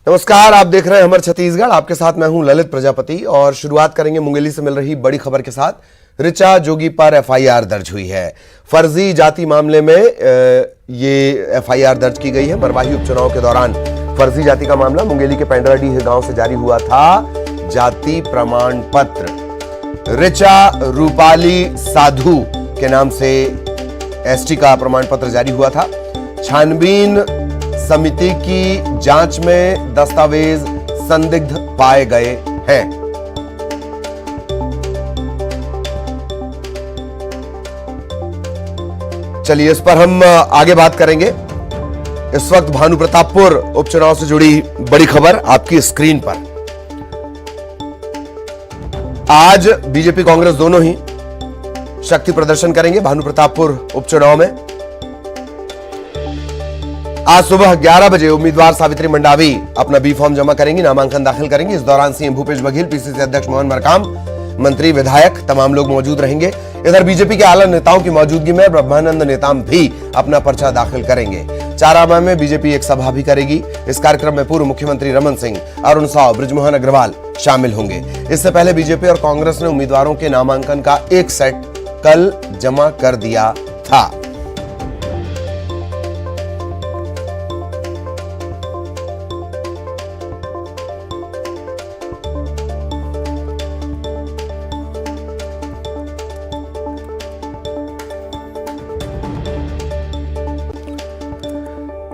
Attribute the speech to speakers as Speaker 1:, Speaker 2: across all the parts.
Speaker 1: नमस्कार, आप देख रहे हैं हमर छत्तीसगढ़। आपके साथ मैं हूं ललित प्रजापति और शुरुआत करेंगे मुंगेली से मिल रही बड़ी खबर के साथ। ऋचा जोगी पर एफआईआर दर्ज हुई है। फर्जी जाति मामले में ये एफआईआर दर्ज की गई है। मरवाही उपचुनाव के दौरान फर्जी जाति का मामला मुंगेली के पेंड्राडीह गांव से जारी हुआ था जाति प्रमाण पत्र। ऋचा रूपाली साधु के नाम से एसटी का प्रमाण पत्र जारी हुआ था। छानबीन समिति की जांच में दस्तावेज संदिग्ध पाए गए हैं। चलिए इस पर हम आगे बात करेंगे। इस वक्त भानुप्रतापपुर उपचुनाव से जुड़ी बड़ी खबर आपकी स्क्रीन पर। आज बीजेपी कांग्रेस दोनों ही शक्ति प्रदर्शन करेंगे भानुप्रतापपुर उपचुनाव में। आज सुबह 11 बजे उम्मीदवार सावित्री मंडावी अपना बी फॉर्म जमा करेंगी, नामांकन दाखिल करेंगी। इस दौरान सीएम भूपेश बघेल, पीसीसी अध्यक्ष मोहन मरकाम, मंत्री, विधायक तमाम लोग मौजूद रहेंगे। इधर बीजेपी के आला नेताओं की मौजूदगी में ब्रह्मानंद नेताम भी अपना पर्चा दाखिल करेंगे। चारामा में बीजेपी एक सभा भी करेगी। इस कार्यक्रम में पूर्व मुख्यमंत्री रमन सिंह, अरुण साव, बृजमोहन अग्रवाल शामिल होंगे। इससे पहले बीजेपी और कांग्रेस ने उम्मीदवारों के नामांकन का एक सेट कल जमा कर दिया था।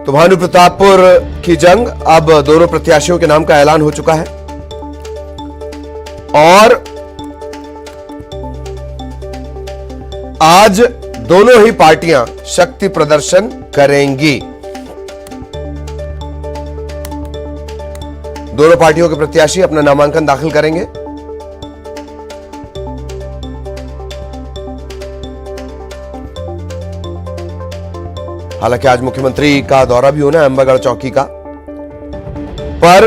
Speaker 1: तो भानुप्रतापपुर की जंग, अब दोनों प्रत्याशियों के नाम का ऐलान हो चुका है और आज दोनों ही पार्टियां शक्ति प्रदर्शन करेंगी। दोनों पार्टियों के प्रत्याशी अपना नामांकन दाखिल करेंगे। हालांकि आज मुख्यमंत्री का दौरा भी होना है अंबागढ़ चौकी का, पर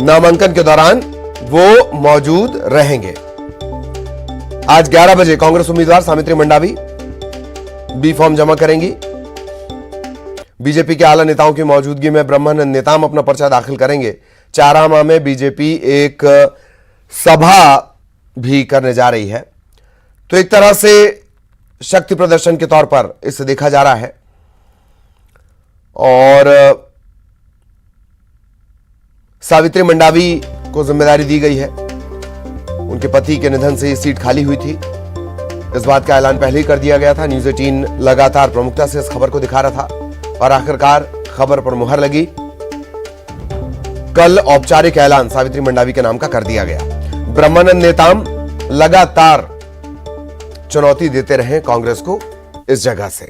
Speaker 1: नामांकन के दौरान वो मौजूद रहेंगे। आज 11 बजे कांग्रेस उम्मीदवार सावित्री मंडावी बी फॉर्म जमा करेंगी। बीजेपी के आला नेताओं की मौजूदगी में ब्रह्मानंद नेताम अपना पर्चा दाखिल करेंगे। चारामा में बीजेपी एक सभा भी करने जा रही है। तो एक तरह से शक्ति प्रदर्शन के तौर पर इसे देखा जा रहा है और सावित्री मंडावी को जिम्मेदारी दी गई है। उनके पति के निधन से ये सीट खाली हुई थी। इस बात का ऐलान पहले ही कर दिया गया था। न्यूज 18 लगातार प्रमुखता से इस खबर को दिखा रहा था और आखिरकार खबर पर मुहर लगी। कल औपचारिक ऐलान सावित्री मंडावी के नाम का कर दिया गया। ब्रह्मानंद नेताम लगातार चुनौती देते रहे कांग्रेस को इस जगह से।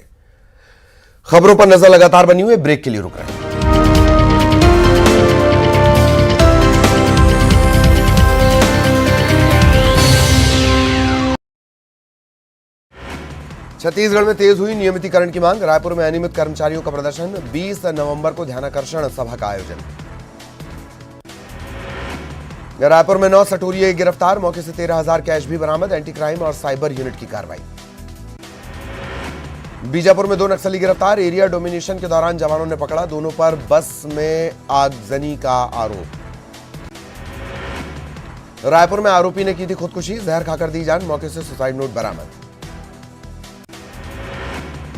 Speaker 1: खबरों पर नजर लगातार बनी हुई, ब्रेक के लिए रुक रहे हैं। छत्तीसगढ़ में तेज हुई नियमितीकरण की मांग। रायपुर में अनियमित कर्मचारियों का प्रदर्शन। 20 नवंबर को ध्यानाकर्षण सभा का आयोजन। रायपुर में 9 सटोरिये गिरफ्तार। मौके से 13,000 कैश भी बरामद। एंटी क्राइम और साइबर यूनिट की कार्रवाई। बीजापुर में 2 नक्सली गिरफ्तार। एरिया डोमिनेशन के दौरान जवानों ने पकड़ा। दोनों पर बस में आगजनी का आरोप। रायपुर में आरोपी ने की थी खुदकुशी, जहर खाकर दी जान। मौके से सुसाइड नोट बरामद।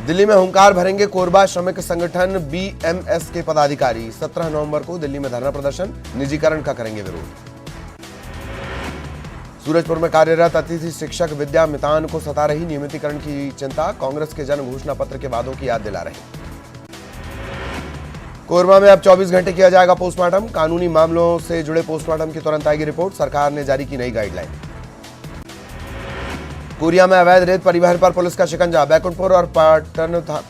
Speaker 1: दिल्ली में हुंकार भरेंगे कोरबा श्रमिक संगठन बीएमएस के पदाधिकारी। 17 नवंबर को दिल्ली में धरना प्रदर्शन। निजीकरण का करेंगे विरोध। सूरजपुर में कार्यरत अतिथि शिक्षक विद्या मितान को सता रही नियमितीकरण की चिंता। कांग्रेस के जन घोषणा पत्र के वादों की याद दिला रहे। कोरबा में अब 24 घंटे किया जाएगा पोस्टमार्टम। कानूनी मामलों से जुड़े पोस्टमार्टम की तुरंत आएगी रिपोर्ट। सरकार ने जारी की नई गाइडलाइन। कोरिया में अवैध रेत परिवहन पर पुलिस का शिकंजा। बैकुंठपुर और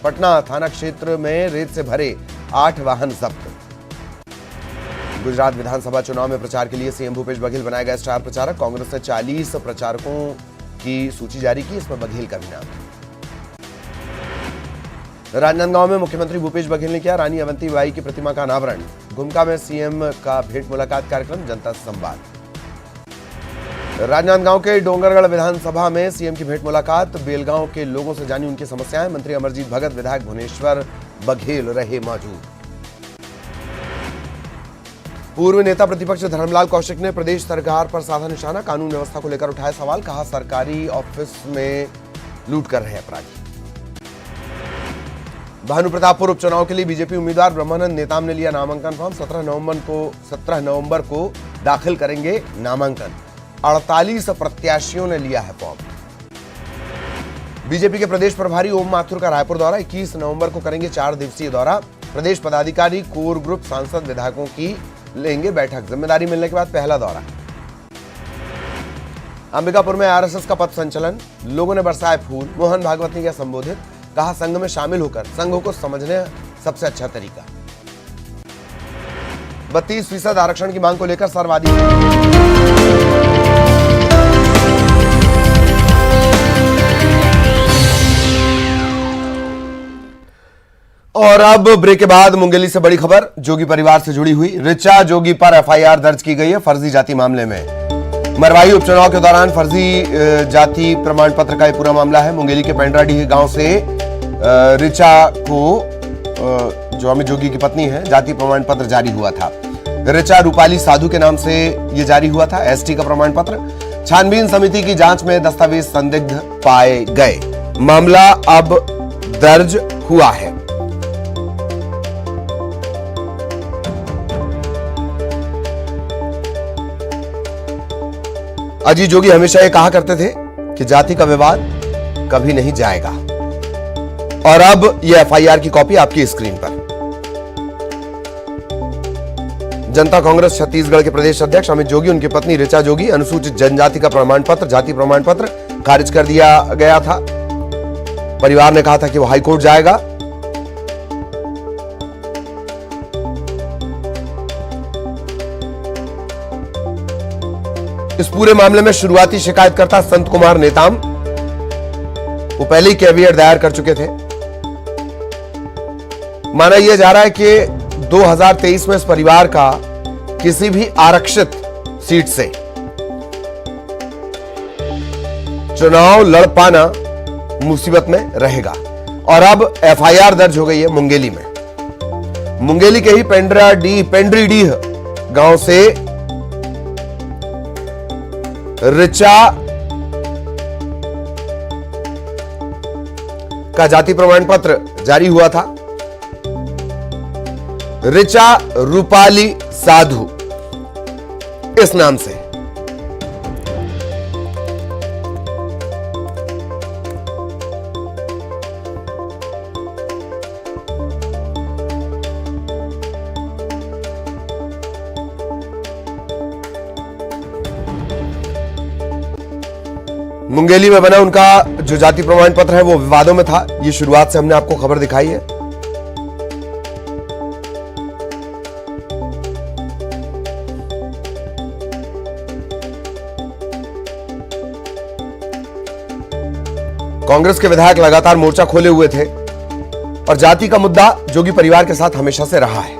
Speaker 1: पटना थाना क्षेत्र में रेत से भरे 8 वाहन जब्त। गुजरात विधानसभा चुनाव में प्रचार के लिए सीएम भूपेश बघेल बनाए गए स्टार प्रचारक। कांग्रेस ने 40 प्रचारकों की सूची जारी की, इसमें बघेल का भी नाम। राजनांदगांव में मुख्यमंत्री भूपेश बघेल ने किया रानी अवंतीबाई की प्रतिमा का अनावरण। घुमका में सीएम का भेंट मुलाकात कार्यक्रम, जनता से संवाद। राजनांदगांव के डोंगरगढ़ विधानसभा में सीएम की भेंट मुलाकात। बेलगांव के लोगों से जानी उनकी समस्याएं। मंत्री अमरजीत भगत, विधायक भुवनेश्वर बघेल रहे मौजूद। पूर्व नेता प्रतिपक्ष धर्मलाल कौशिक ने प्रदेश सरकार पर साधा निशाना, कानून व्यवस्था को लेकर उठाया सवाल, कहा सरकारी ऑफिस में लूट कर रहे हैं अपराधी। भानुप्रतापपुर उपचुनाव के लिए बीजेपी उम्मीदवार ब्रह्मानंद नेताम ने लिया नामांकन फॉर्म। 17 नवंबर को दाखिल करेंगे नामांकन। 48 प्रत्याशियों ने लिया है फॉर्म। बीजेपी के प्रदेश प्रभारी ओम माथुर का रायपुर दौरा, 21 नवंबर को करेंगे 4 दिवसीय दौरा। प्रदेश पदाधिकारी, कोर ग्रुप, सांसद, विधायकों की लेंगे बैठक। जिम्मेदारी मिलने के बाद पहला दौरा। अंबिकापुर में आरएसएस का पथ संचलन, लोगों ने बरसाए फूल। मोहन भागवत ने किया संबोधित, कहा संघ में शामिल होकर संघों को समझने सबसे अच्छा तरीका। 32% आरक्षण की मांग को लेकर सर्ववादी। और अब ब्रेक के बाद मुंगेली से बड़ी खबर जोगी परिवार से जुड़ी हुई। ऋचा जोगी पर एफआईआर दर्ज की गई है फर्जी जाति मामले में। मरवाही उपचुनाव के दौरान फर्जी जाति प्रमाण पत्र का यह पूरा मामला है। मुंगेली के पेंड्राडीह गांव से ऋचा को, जो अमित जोगी की पत्नी है, जाति प्रमाण पत्र जारी हुआ था। ऋचा रूपाली साधु के नाम से यह जारी हुआ था, एसटी का प्रमाण पत्र। छानबीन समिति की जांच में दस्तावेज संदिग्ध पाए गए। मामला अब दर्ज हुआ है। अजीत जोगी हमेशा ये कहा करते थे कि जाति का विवाद कभी नहीं जाएगा। और अब यह एफआईआर की कॉपी आपकी स्क्रीन पर। जनता कांग्रेस छत्तीसगढ़ के प्रदेश अध्यक्ष अमित जोगी, उनकी पत्नी ऋचा जोगी, अनुसूचित जनजाति का प्रमाण पत्र, जाति प्रमाण पत्र खारिज कर दिया गया था। परिवार ने कहा था कि वो हाईकोर्ट जाएगा। इस पूरे मामले में शुरुआती शिकायतकर्ता संत कुमार नेताम, वो पहले ही कैविएट दायर कर चुके थे। माना यह जा रहा है कि 2023 में इस परिवार का किसी भी आरक्षित सीट से चुनाव लड़ पाना मुसीबत में रहेगा। और अब एफआईआर दर्ज हो गई है मुंगेली में। मुंगेली के ही पेंड्रीडीह गांव से ऋचा का जाति प्रमाण पत्र जारी हुआ था। ऋचा रूपाली साधु इस नाम से। मुंगेली में बना उनका जो जाति प्रमाण पत्र है वो विवादों में था। ये शुरुआत से हमने आपको खबर दिखाई है। कांग्रेस के विधायक लगातार मोर्चा खोले हुए थे और जाति का मुद्दा जोगी परिवार के साथ हमेशा से रहा है।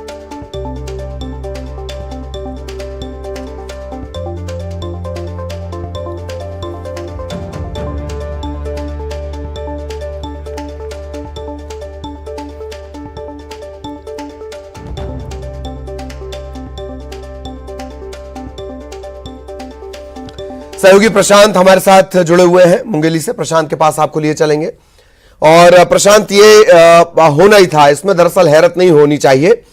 Speaker 1: सहयोगी प्रशांत हमारे साथ जुड़े हुए हैं मुंगेली से। प्रशांत के पास आपको लिए चलेंगे। और प्रशांत, ये होना ही था, इसमें दरअसल हैरत नहीं होनी चाहिए।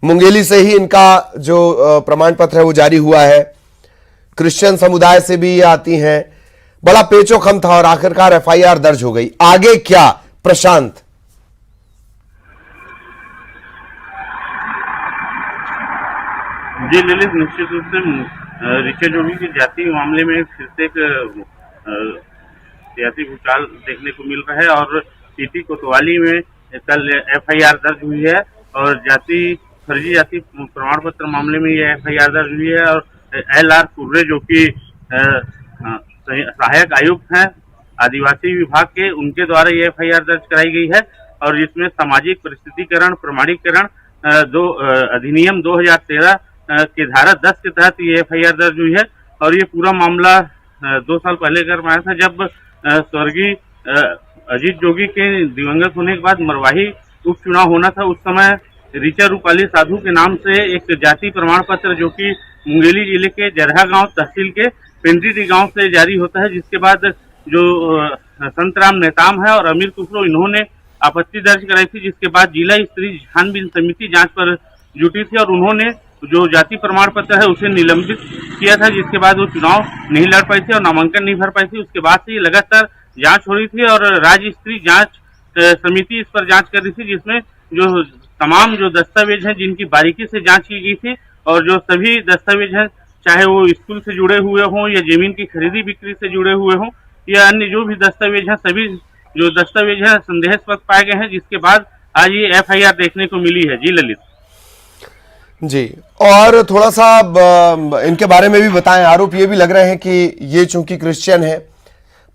Speaker 1: मुंगेली से ही इनका जो प्रमाण पत्र है वो जारी हुआ है। क्रिश्चियन समुदाय से भी ये आती हैं। बड़ा पेचोखम था और आखिरकार एफआईआर दर्ज हो गई। आगे क्या प्रशांत?
Speaker 2: जी ललित, निश्चित रूप से ऋचा जोगी की जाति मामले में फिर से एक सियासी भूचाल देखने को मिल रहा है। और सीटी कोतवाली में कल एफआईआर दर्ज हुई है और फर्जी जाति प्रमाण पत्र मामले में यह एफआईआर दर्ज हुई है। और एलआर कुर्रे, जो कि सहायक आयुक्त हैं आदिवासी विभाग के, उनके द्वारा यह एफआईआर दर्ज कराई गई है। और इसमें सामाजिक परिस्थितिकरण प्रमाणीकरण अधिनियम 2013 की धारा 10 के तहत ये एफआईआर दर्ज हुई है। और ये पूरा मामला 2 साल पहले कर आया था, जब स्वर्गीय अजीत जोगी के दिवंगत होने के बाद मरवाही उपचुनाव होना था। उस समय ऋचा रूपाली साधु के नाम से एक जाति प्रमाण पत्र जो कि मुंगेली जिले के जरहा गांव तहसील के पेंड्रीडी गांव से जारी होता है, जिसके बाद जो संतराम नेताम है और अमीर खुसरो इन्होंने आपत्ति दर्ज कराई थी, जिसके बाद जिला स्तरीय छानबीन समिति जांच पर जुटी थी और उन्होंने जो जाति प्रमाण पत्र है उसे निलंबित किया था, जिसके बाद वो चुनाव नहीं लड़ पाई थी और नामांकन नहीं भर पाई थी। उसके बाद से ये लगातार जांच हो रही थी और राज्य स्तरीय जांच समिति इस पर जांच कर रही थी, जिसमें जो तमाम जो दस्तावेज हैं जिनकी बारीकी से जांच की गई थी और जो सभी दस्तावेज हैं, चाहे वो स्कूल से जुड़े हुए हों या जमीन की खरीदी बिक्री से जुड़े हुए हों या अन्य जो भी दस्तावेज हैं, सभी जो दस्तावेज हैं संदेहास्पद पाए गए हैं, जिसके बाद आज ये एफआईआर देखने को मिली है। जी ललित
Speaker 1: जी, और थोड़ा सा इनके बारे में भी बताएं। आरोप ये भी लग रहे हैं कि ये चूंकि क्रिश्चियन है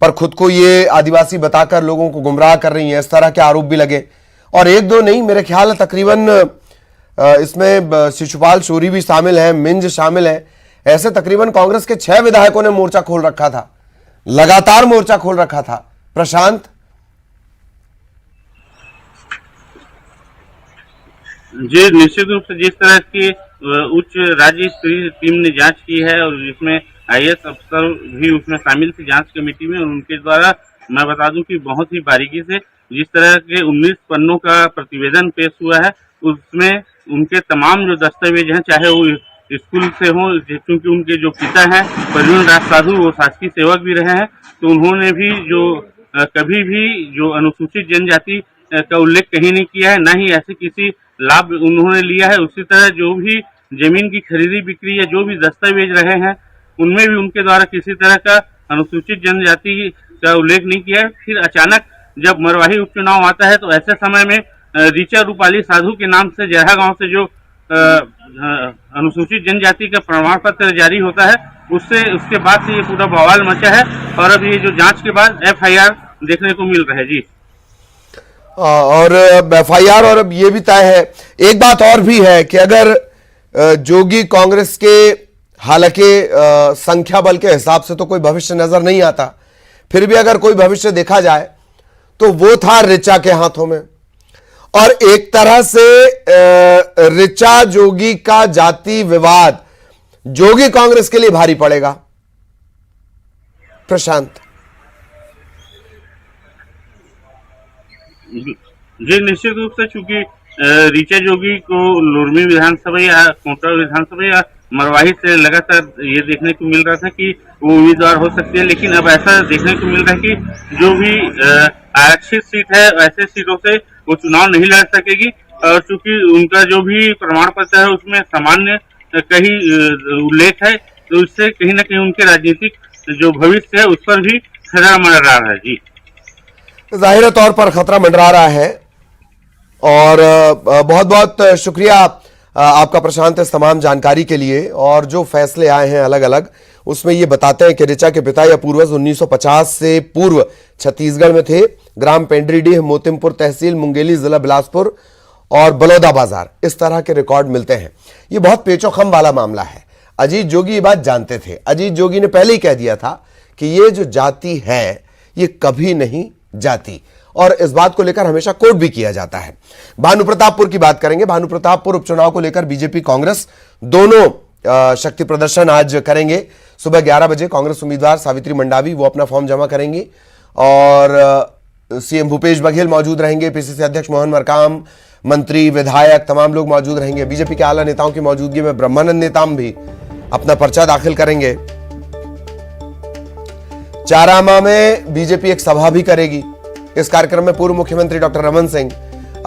Speaker 1: पर खुद को ये आदिवासी बताकर लोगों को गुमराह कर रही हैं, इस तरह के आरोप भी लगे। और एक दो नहीं, मेरे ख्याल है तकरीबन इसमें शिशुपाल शोरी भी शामिल है, मिंज शामिल है। ऐसे तकरीबन कांग्रेस के 6 विधायकों ने मोर्चा खोल रखा था, लगातार मोर्चा खोल रखा था। प्रशांत
Speaker 2: जी, निश्चित रूप से जिस तरह की उच्च राज्य स्तरीय टीम ने जांच की है और जिसमें आईएएस अफसर भी उसमें शामिल थे जांच कमेटी में, और उनके द्वारा मैं बता दूं कि बहुत ही बारीकी से जिस तरह के 19 पन्नों का प्रतिवेदन पेश हुआ है, उसमें उनके तमाम जो दस्तावेज हैं, चाहे वो स्कूल से हो, क्योंकि उनके जो पिता हैं प्रवीण राज साधु वो शासकीय सेवक भी रहे हैं, तो उन्होंने भी जो कभी भी जो अनुसूचित जनजाति का उल्लेख कहीं नहीं किया है, न ही ऐसे किसी लाभ उन्होंने लिया है। उसी तरह जो भी जमीन की खरीदी बिक्री या जो भी दस्तावेज रहे हैं उनमें भी उनके द्वारा किसी तरह का अनुसूचित जनजाति का उल्लेख नहीं किया है। फिर अचानक जब मरवाही उपचुनाव आता है तो ऐसे समय में ऋचा रूपाली साधु के नाम से जरहा गांव से जो अनुसूचित जनजाति का प्रमाण पत्र जारी होता है, उसके बाद से ये पूरा बवाल मचा है और अब ये जो जांच के बाद एफआईआर देखने को मिल रहा है। जी,
Speaker 1: और एफआईआर और अब ये भी तय है। एक बात और भी है कि अगर जोगी कांग्रेस के हालांकि संख्या बल के हिसाब से तो कोई भविष्य नजर नहीं आता, फिर भी अगर कोई भविष्य देखा जाए तो वो था ऋचा के हाथों में। और एक तरह से ऋचा जोगी का जाति विवाद जोगी कांग्रेस के लिए भारी पड़ेगा। प्रशांत
Speaker 2: जी, निश्चित रूप से चूंकि ऋचा जोगी को लुरमी विधानसभा या कोटा विधानसभा या मरवाही से लगातार ये देखने को मिल रहा था कि वो उम्मीदवार हो सकती है, लेकिन अब ऐसा देखने को मिल रहा है कि जो भी आरक्षित सीट है ऐसे सीटों से वो चुनाव नहीं लड़ सकेगी। और चूंकि उनका जो भी प्रमाण पत्र है उसमें सामान्य कहीं उल्लेख है, तो इससे कहीं ना कहीं उनके राजनीतिक जो भविष्य है उस पर भी खतरा मंडरा रहा है। जी,
Speaker 1: जाहिर तौर पर खतरा मंडरा रहा है। और बहुत बहुत शुक्रिया आपका प्रशांत इस तमाम जानकारी के लिए। और जो फैसले आए हैं अलग अलग, उसमें ये बताते हैं कि ऋचा के पिता या पूर्वज 1950 से पूर्व छत्तीसगढ़ में थे। ग्राम पेंड्रीडीह, मोतिमपुर तहसील, मुंगेली जिला बिलासपुर और बलौदा बाजार, इस तरह के रिकॉर्ड मिलते हैं। ये बहुत पेचोखम वाला मामला है। अजीत जोगी ये बात जानते थे। अजीत जोगी ने पहले ही कह दिया था कि ये जो जाति है ये कभी नहीं जाती, और इस बात को लेकर हमेशा कोट भी किया जाता है। भानुप्रतापपुर की बात करेंगे। भानुप्रतापपुर उपचुनाव को लेकर बीजेपी कांग्रेस दोनों शक्ति प्रदर्शन आज करेंगे। सुबह 11 बजे कांग्रेस उम्मीदवार सावित्री मंडावी वो अपना फॉर्म जमा करेंगी और सीएम भूपेश बघेल मौजूद रहेंगे, पीसीसी अध्यक्ष मोहन मरकाम, मंत्री, विधायक, तमाम लोग मौजूद रहेंगे। बीजेपी के आला नेताओं की मौजूदगी में ब्रह्मानंद नेताम भी अपना पर्चा दाखिल करेंगे। चारामा में बीजेपी एक सभा भी करेगी। इस कार्यक्रम में पूर्व मुख्यमंत्री डॉक्टर रमन सिंह,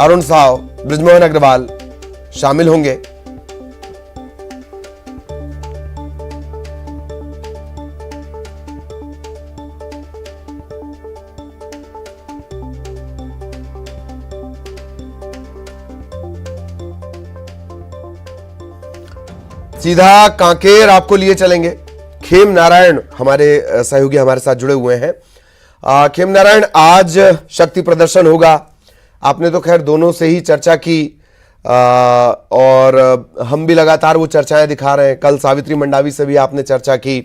Speaker 1: अरुण साव, बृजमोहन अग्रवाल शामिल होंगे। सीधा कांकेर आपको लिए चलेंगे। खेम नारायण हमारे सहयोगी हमारे साथ जुड़े हुए हैं। खेम नारायण, आज शक्ति प्रदर्शन होगा। आपने तो खैर दोनों से ही चर्चा की और हम भी लगातार वो चर्चाएं दिखा रहे हैं। कल सावित्री मंडावी से भी आपने चर्चा की।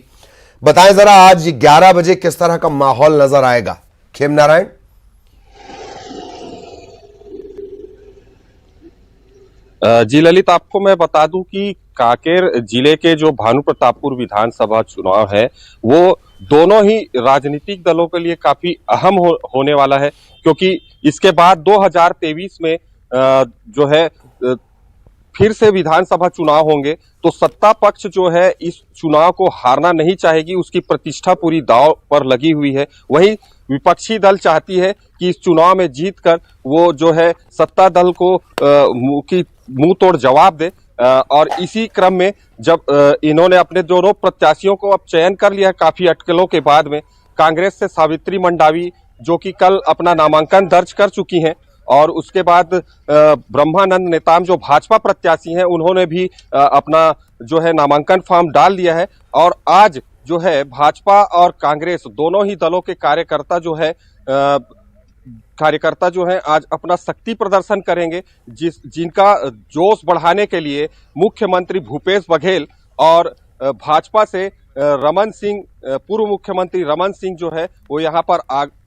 Speaker 1: बताएं जरा आज 11 बजे किस तरह का माहौल नजर आएगा। खेम नारायण
Speaker 3: जी ललित, आपको मैं बता दूं कि कांकेर जिले के जो भानु प्रतापपुर विधानसभा चुनाव है वो दोनों ही राजनीतिक दलों के लिए काफी अहम होने वाला है, क्योंकि इसके बाद 2023 में जो है फिर से विधानसभा चुनाव होंगे, तो सत्ता पक्ष जो है इस चुनाव को हारना नहीं चाहेगी, उसकी प्रतिष्ठा पूरी दांव पर लगी हुई है। वहीं विपक्षी दल चाहती है कि इस चुनाव में जीतकर वो जो है सत्ता दल को मुंह तोड़ जवाब दे। और इसी क्रम में जब इन्होंने अपने दोनों प्रत्याशियों को अब चयन कर लिया काफी अटकलों के बाद में, कांग्रेस से सावित्री मंडावी जो कि कल अपना नामांकन दर्ज कर चुकी हैं, और उसके बाद ब्रह्मानंद नेताम जो भाजपा प्रत्याशी हैं उन्होंने भी अपना जो है नामांकन फॉर्म डाल दिया है। और आज जो है भाजपा और कांग्रेस दोनों ही दलों के कार्यकर्ता जो हैं आज अपना शक्ति प्रदर्शन करेंगे, जिनका जोश बढ़ाने के लिए मुख्यमंत्री भूपेश बघेल और भाजपा से रमन सिंह, पूर्व मुख्यमंत्री रमन सिंह जो है वो यहाँ पर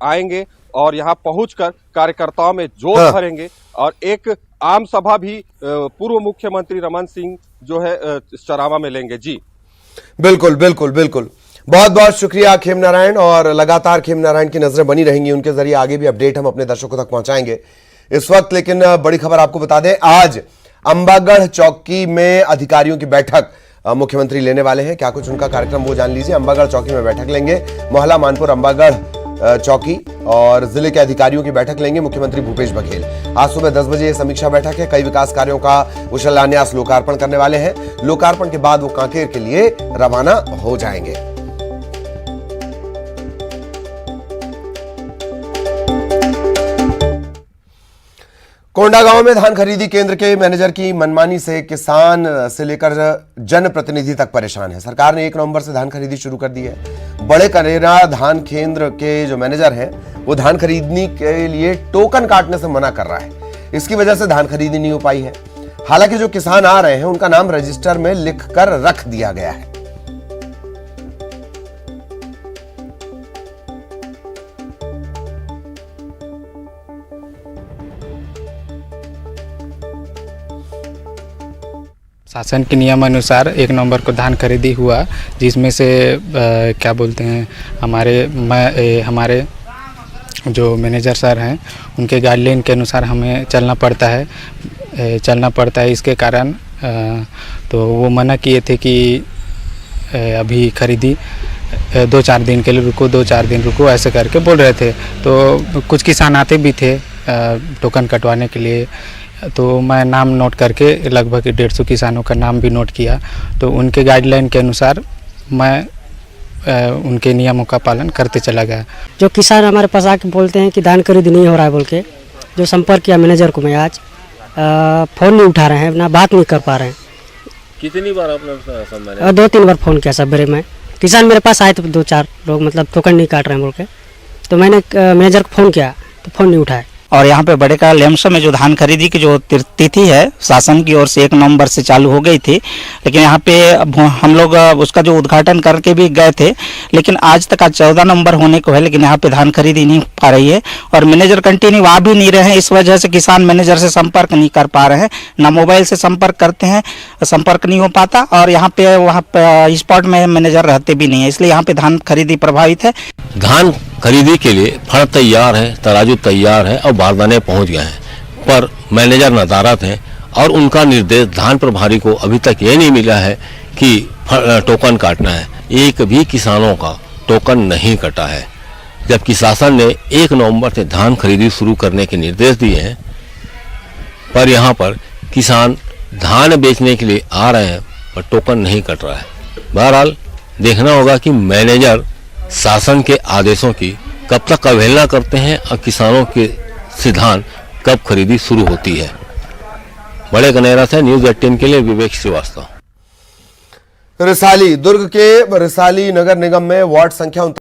Speaker 3: आएंगे और यहाँ पहुंचकर कार्यकर्ताओं में जोश भरेंगे। और एक आम सभा भी पूर्व मुख्यमंत्री रमन सिंह जो है चरावा में लेंगे। जी
Speaker 1: बिल्कुल बिल्कुल बिल्कुल, बहुत बहुत शुक्रिया खेम नारायण, और लगातार खेम नारायण की नजरें बनी रहेंगी, उनके जरिए आगे भी अपडेट हम अपने दर्शकों तक पहुंचाएंगे इस वक्त। लेकिन बड़ी खबर आपको बता दें, आज अंबागढ़ चौकी में अधिकारियों की बैठक मुख्यमंत्री लेने वाले हैं। क्या कुछ उनका कार्यक्रम वो जान लीजिए। अंबागढ़ चौकी में बैठक लेंगे मोहला मानपुर अंबागढ़ चौकी, और जिले के अधिकारियों की बैठक लेंगे मुख्यमंत्री भूपेश बघेल। आज सुबह 10 बजे ये समीक्षा बैठक है। कई विकास कार्यों का वो शिलान्यास लोकार्पण करने वाले हैं। लोकार्पण के बाद वो कांकेर के लिए रवाना हो जाएंगे। कोंडागांव में धान खरीदी केंद्र के मैनेजर की मनमानी से किसान से लेकर जनप्रतिनिधि तक परेशान है। सरकार ने 1 नवंबर से धान खरीदी शुरू कर दी है। बड़े करेरा धान केंद्र के जो मैनेजर हैं वो धान खरीदने के लिए टोकन काटने से मना कर रहा है। इसकी वजह से धान खरीदी नहीं हो पाई है। हालांकि जो किसान आ रहे हैं उनका नाम रजिस्टर में लिखकर रख दिया गया है।
Speaker 4: शासन के नियम अनुसार 1 नवंबर को धान खरीदी हुआ, जिसमें से क्या बोलते हैं हमारे जो मैनेजर सर हैं उनके गाइडलाइन के अनुसार हमें चलना पड़ता है। इसके कारण तो वो मना किए थे कि अभी खरीदी 2-4 दिन के लिए रुको, 2-4 दिन रुको, ऐसे करके बोल रहे थे। तो कुछ किसान आते भी थे टोकन कटवाने के लिए, तो मैं नाम नोट करके लगभग 150 किसानों का नाम भी नोट किया। तो उनके गाइडलाइन के अनुसार मैं उनके नियमों का पालन करते चला गया।
Speaker 5: जो किसान हमारे पास आके बोलते हैं कि धान खरीदी नहीं हो रहा है बोल के, जो संपर्क किया मैनेजर को मैं आज, फ़ोन नहीं उठा रहे हैं, ना बात नहीं कर पा रहे हैं।
Speaker 6: कितनी बार आपने
Speaker 5: 2-3 बार फ़ोन किया सवेरे में। किसान मेरे पास आए तो 2-4 लोग, मतलब टोकन नहीं काट रहे हैं बोल के, तो मैंने मैनेजर को फ़ोन किया तो फ़ोन नहीं उठाया।
Speaker 7: और यहाँ पे बड़े का लेम्स में जो धान खरीदी की जो तिथि है शासन की ओर से 1 नवंबर से चालू हो गई थी, लेकिन यहाँ पे हम लोग उसका जो उद्घाटन करके भी गए थे, लेकिन आज तक 14 नवंबर होने को है, लेकिन यहाँ पे धान खरीदी नहीं पा रही है। और मैनेजर कंटिन्यू आ भी नहीं रहे हैं, इस वजह से किसान मैनेजर से संपर्क नहीं कर पा रहे हैं। ना मोबाइल से संपर्क करते हैं, संपर्क नहीं हो पाता, और यहाँ पे वहाँ पे स्पॉट में मैनेजर रहते भी नहीं है, इसलिए यहाँ पे धान खरीदी प्रभावित है।
Speaker 6: धान खरीदी के लिए फड़ तैयार है, तराजू तैयार है और बारदाने पहुंच गए हैं, पर मैनेजर नदारत हैं और उनका निर्देश धान प्रभारी को अभी तक ये नहीं मिला है कि टोकन काटना है। एक भी किसानों का टोकन नहीं कटा है, जबकि शासन ने 1 नवंबर से धान खरीदी शुरू करने के निर्देश दिए हैं, पर यहाँ पर किसान धान बेचने के लिए आ रहे हैं पर टोकन नहीं कट रहा है। बहरहाल देखना होगा कि मैनेजर शासन के आदेशों की कब तक अवहेलना करते हैं और किसानों के से धान कब खरीदी शुरू होती है। बड़े कनेरा से न्यूज़ 18 के लिए विवेक श्रीवास्तव।
Speaker 1: रिसाली, दुर्ग के रिसाली नगर निगम में वार्ड संख्या